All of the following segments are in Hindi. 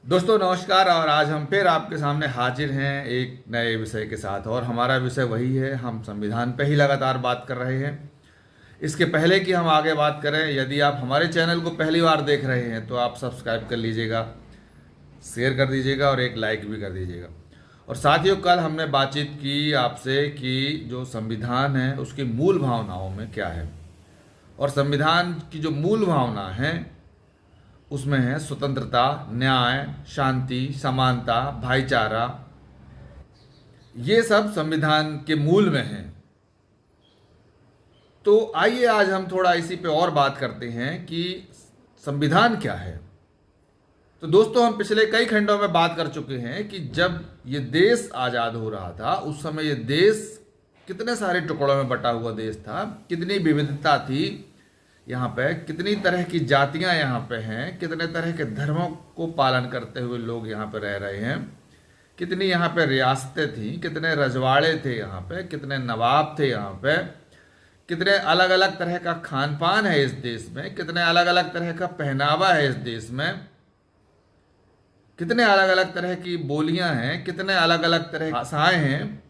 दोस्तों नमस्कार। और आज हम फिर आपके सामने हाजिर हैं एक नए विषय के साथ। और हमारा विषय वही है, हम संविधान पे ही लगातार बात कर रहे हैं। इसके पहले कि हम आगे बात करें, यदि आप हमारे चैनल को पहली बार देख रहे हैं तो आप सब्सक्राइब कर लीजिएगा, शेयर कर दीजिएगा और एक लाइक भी कर दीजिएगा। और साथियों, कल हमने बातचीत की आपसे कि जो संविधान है उसकी मूल भावनाओं में क्या है। और संविधान की जो मूल भावना है उसमें है स्वतंत्रता, न्याय, शांति, समानता, भाईचारा। ये सब संविधान के मूल में है। तो आइए आज हम थोड़ा इसी पे और बात करते हैं कि संविधान क्या है। तो दोस्तों, हम पिछले कई खंडों में बात कर चुके हैं कि जब ये देश आज़ाद हो रहा था उस समय ये देश कितने सारे टुकड़ों में बटा हुआ देश था, कितनी विविधता थी यहाँ पे, कितनी तरह की जातियाँ यहाँ पे हैं, कितने तरह के धर्मों को पालन करते हुए लोग यहाँ पे रह रहे हैं, कितनी यहाँ पे रियासतें थी, कितने रजवाड़े थे यहाँ पे, कितने नवाब थे यहाँ पे, कितने अलग अलग तरह का खान पान है इस देश में, कितने अलग अलग तरह का पहनावा है इस देश में, कितने अलग अलग तरह की बोलियां हैं, कितने अलग अलग तरह की भाषाएं हैं।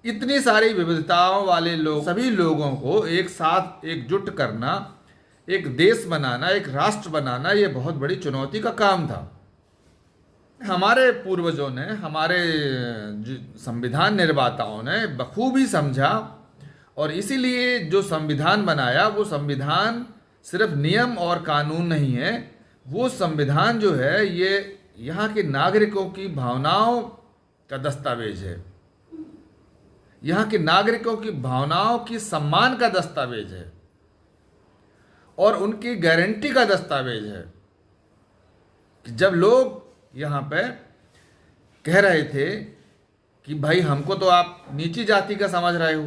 इतनी सारी विविधताओं वाले लोग, सभी लोगों को एक साथ एकजुट करना, एक देश बनाना, एक राष्ट्र बनाना, ये बहुत बड़ी चुनौती का काम था। हमारे पूर्वजों ने, हमारे संविधान निर्माताओं ने बखूबी समझा और इसीलिए जो संविधान बनाया वो संविधान सिर्फ नियम और कानून नहीं है। वो संविधान जो है ये यहाँ के नागरिकों की भावनाओं का दस्तावेज है, यहाँ के नागरिकों की भावनाओं की सम्मान का दस्तावेज है और उनकी गारंटी का दस्तावेज है। कि जब लोग यहाँ पे कह रहे थे कि भाई हमको तो आप नीची जाति का समझ रहे हो,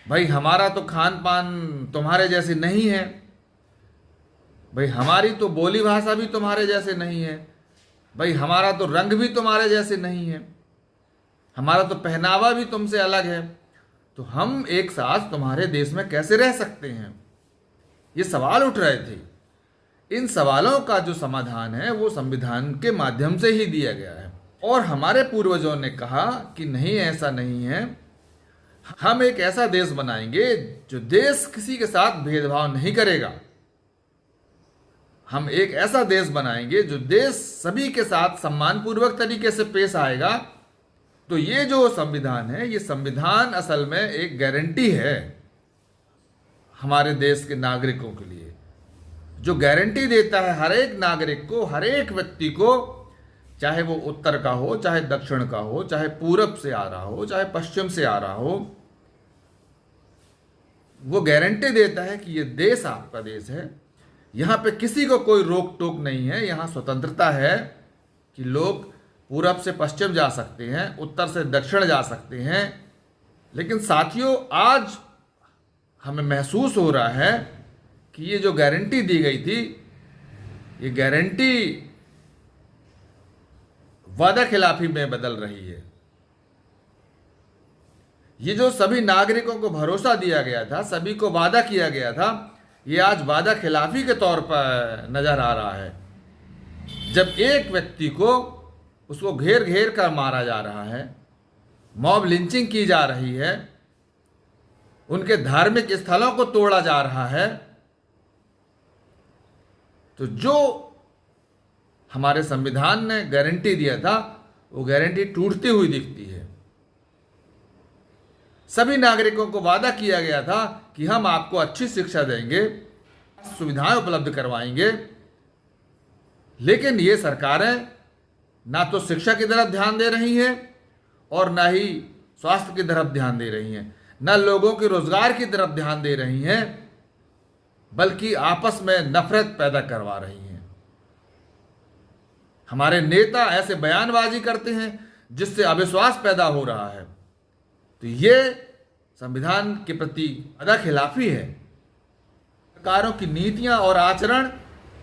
भाई हमारा तो खान पान तुम्हारे जैसे नहीं है, भाई हमारी तो बोली भाषा भी तुम्हारे जैसे नहीं है, भाई हमारा तो रंग भी तुम्हारे जैसे नहीं है, हमारा तो पहनावा भी तुमसे अलग है, तो हम एक साथ तुम्हारे देश में कैसे रह सकते हैं। ये सवाल उठ रहे थे। इन सवालों का जो समाधान है वो संविधान के माध्यम से ही दिया गया है। और हमारे पूर्वजों ने कहा कि नहीं, ऐसा नहीं है, हम एक ऐसा देश बनाएंगे जो देश किसी के साथ भेदभाव नहीं करेगा। हम एक ऐसा देश बनाएंगे जो देश सभी के साथ सम्मानपूर्वक तरीके से पेश आएगा। तो ये जो संविधान है, ये संविधान असल में एक गारंटी है हमारे देश के नागरिकों के लिए, जो गारंटी देता है हर एक नागरिक को, हर एक व्यक्ति को, चाहे वो उत्तर का हो, चाहे दक्षिण का हो, चाहे पूरब से आ रहा हो, चाहे पश्चिम से आ रहा हो, वो गारंटी देता है कि ये देश आपका देश है। यहाँ पे किसी को कोई रोक टोक नहीं है। यहाँ स्वतंत्रता है कि लोग पूरब से पश्चिम जा सकते हैं, उत्तर से दक्षिण जा सकते हैं। लेकिन साथियों, आज हमें महसूस हो रहा है कि ये जो गारंटी दी गई थी, ये गारंटी वादा खिलाफी में बदल रही है। ये जो सभी नागरिकों को भरोसा दिया गया था, सभी को वादा किया गया था, ये आज वादा खिलाफी के तौर पर नजर आ रहा है। जब एक व्यक्ति को उसको घेर घेर कर मारा जा रहा है, मॉब लिंचिंग की जा रही है, उनके धार्मिक स्थलों को तोड़ा जा रहा है, तो जो हमारे संविधान ने गारंटी दिया था वो गारंटी टूटती हुई दिखती है। सभी नागरिकों को वादा किया गया था कि हम आपको अच्छी शिक्षा देंगे, सुविधाएं उपलब्ध करवाएंगे, लेकिन ये सरकारें ना तो शिक्षा की तरफ ध्यान दे रही हैं और ना ही स्वास्थ्य की तरफ ध्यान दे रही हैं, ना लोगों के रोजगार की तरफ ध्यान दे रही हैं, बल्कि आपस में नफरत पैदा करवा रही हैं। हमारे नेता ऐसे बयानबाजी करते हैं जिससे अविश्वास पैदा हो रहा है। तो ये संविधान के प्रति वादा खिलाफी है। सरकारों की नीतियां और आचरण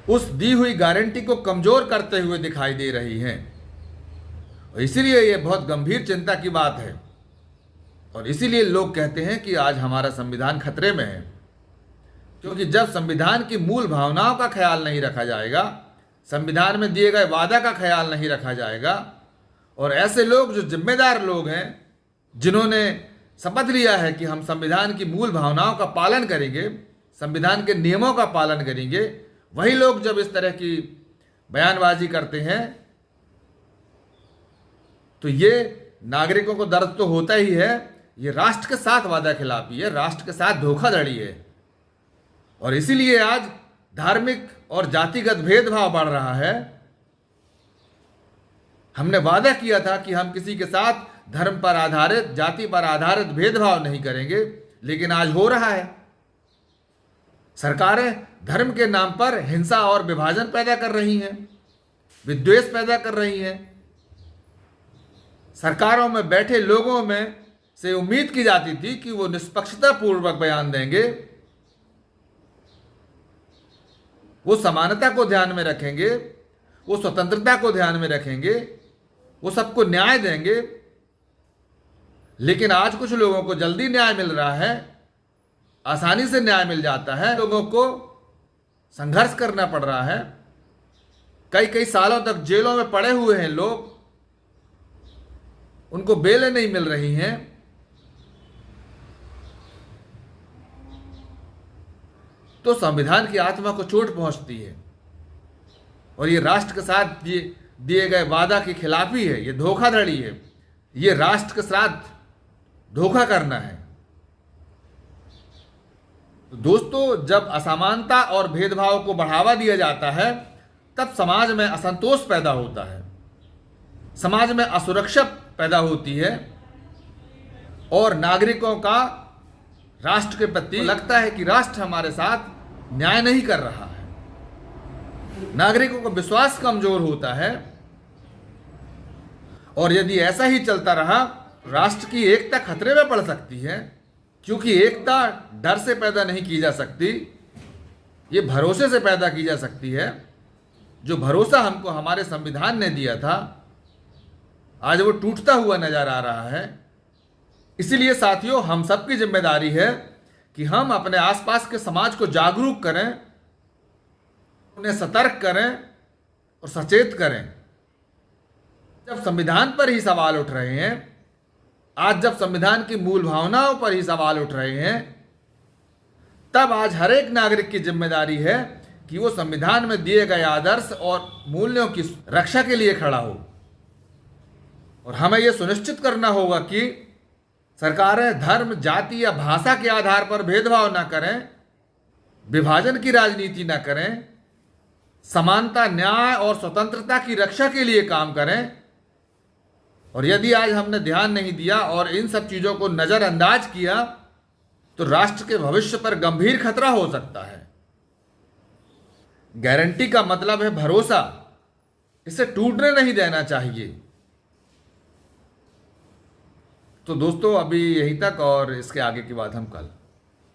उस दी हुई गारंटी को कमजोर करते हुए दिखाई दे रही हैं। और इसीलिए ये बहुत गंभीर चिंता की बात है। और इसीलिए लोग कहते हैं कि आज हमारा संविधान खतरे में है, क्योंकि जब संविधान की मूल भावनाओं का ख्याल नहीं रखा जाएगा, संविधान में दिए गए वादा का ख्याल नहीं रखा जाएगा और ऐसे लोग जो जिम्मेदार लोग हैं, जिन्होंने शपथ लिया है कि हम संविधान की मूल भावनाओं का पालन करेंगे, संविधान के नियमों का पालन करेंगे, वही लोग जब इस तरह की बयानबाजी करते हैं तो ये नागरिकों को दर्द तो होता ही है, ये राष्ट्र के साथ वादा खिलाफी है, राष्ट्र के साथ धोखाधड़ी है। और इसीलिए आज धार्मिक और जातिगत भेदभाव बढ़ रहा है। हमने वादा किया था कि हम किसी के साथ धर्म पर आधारित, जाति पर आधारित भेदभाव नहीं करेंगे, लेकिन आज हो रहा है। सरकारें धर्म के नाम पर हिंसा और विभाजन पैदा कर रही हैं, विद्वेष पैदा कर रही हैं। सरकारों में बैठे लोगों में से उम्मीद की जाती थी कि वो निष्पक्षता पूर्वक बयान देंगे, वो समानता को ध्यान में रखेंगे, वो स्वतंत्रता को ध्यान में रखेंगे, वो सबको न्याय देंगे। लेकिन आज कुछ लोगों को जल्दी न्याय मिल रहा है, आसानी से न्याय मिल जाता है, लोगों को संघर्ष करना पड़ रहा है। कई कई सालों तक जेलों में पड़े हुए हैं लोग, उनको बेलें नहीं मिल रही हैं। तो संविधान की आत्मा को चोट पहुंचती है और ये राष्ट्र के साथ दिए गए वादा की खिलाफी है, ये धोखाधड़ी है, ये राष्ट्र के साथ धोखा करना है। तो दोस्तों, जब असमानता और भेदभाव को बढ़ावा दिया जाता है तब समाज में असंतोष पैदा होता है, समाज में असुरक्षा पैदा होती है और नागरिकों का राष्ट्र के प्रति लगता है कि राष्ट्र हमारे साथ न्याय नहीं कर रहा है। नागरिकों का विश्वास कमजोर होता है और यदि ऐसा ही चलता रहा, राष्ट्र की एकता खतरे में पड़ सकती है, क्योंकि एकता डर से पैदा नहीं की जा सकती, ये भरोसे से पैदा की जा सकती है। जो भरोसा हमको हमारे संविधान ने दिया था, आज वो टूटता हुआ नजर आ रहा है। इसीलिए साथियों, हम सबकी जिम्मेदारी है कि हम अपने आसपास के समाज को जागरूक करें, उन्हें सतर्क करें और सचेत करें। जब संविधान पर ही सवाल उठ रहे हैं, आज जब संविधान की मूल भावनाओं पर ही सवाल उठ रहे हैं, तब आज हर एक नागरिक की जिम्मेदारी है कि वो संविधान में दिए गए आदर्श और मूल्यों की रक्षा के लिए खड़ा हो। और हमें यह सुनिश्चित करना होगा कि सरकारें धर्म, जाति या भाषा के आधार पर भेदभाव न करें, विभाजन की राजनीति न करें, समानता, न्याय और स्वतंत्रता की रक्षा के लिए काम करें। और यदि आज हमने ध्यान नहीं दिया और इन सब चीज़ों को नज़रअंदाज किया तो राष्ट्र के भविष्य पर गंभीर खतरा हो सकता है। गारंटी का मतलब है भरोसा, इसे टूटने नहीं देना चाहिए। तो दोस्तों, अभी यहीं तक और इसके आगे की बात हम कल